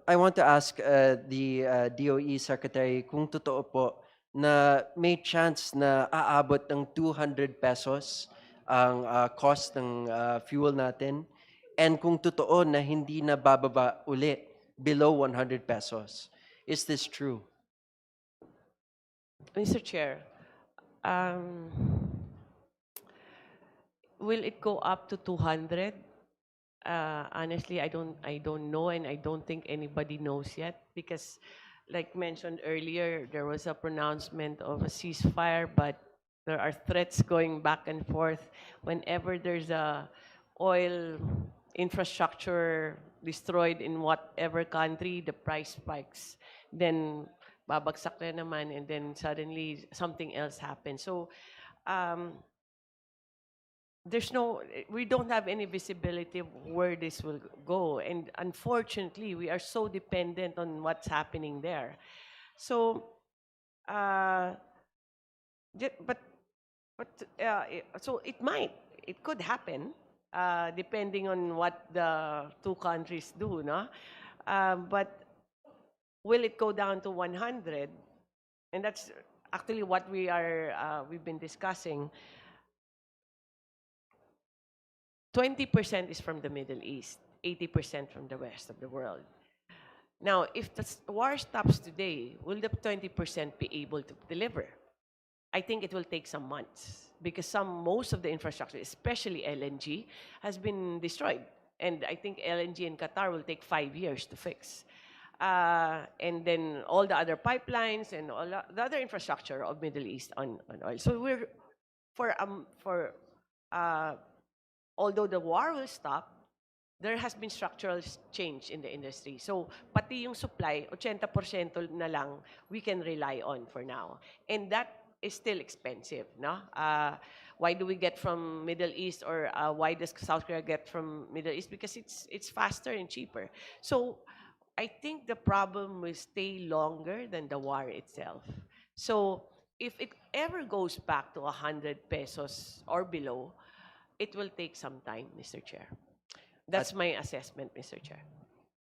I want to ask the DOE Secretary kung totoo po na may chance na aabot ng 200 pesos ang cost ng fuel natin, and kung totoo na hindi na bababa uli below 100 pesos. Is this true? Mr. Chair, um, will it go up to 200? Honestly, I don't know, and I don't think anybody knows yet because, like mentioned earlier, there was a pronouncement of a ceasefire, but there are threats going back and forth. Whenever there's a oil infrastructure destroyed in whatever country, the price spikes. Then babagsak na naman, and then suddenly something else happens. So um, we don't have any visibility of where this will go. And unfortunately, we are so dependent on what's happening there. So, uh, but, so it could happen, depending on what the two countries do, no? But will it go down to 100? And that's actually what we've been discussing. 20% is from the Middle East, 80% from the rest of the world. Now, if the war stops today, will the 20% be able to deliver? I think it will take some months because most of the infrastructure, especially LNG, has been destroyed. And I think LNG in Qatar will take 5 years to fix. And then all the other pipelines and all the other infrastructure of Middle East on oil. So for although the war will stop, there has been structural change in the industry. So, pati yung supply, 80% na lang we can rely on for now. And that is still expensive, no? Why do we get from Middle East, or why does South Korea get from Middle East? Because it's faster and cheaper. So, I think the problem will stay longer than the war itself. So, if it ever goes back to 100 pesos or below, it will take some time, Mr. Chair. That's my assessment, Mr. Chair.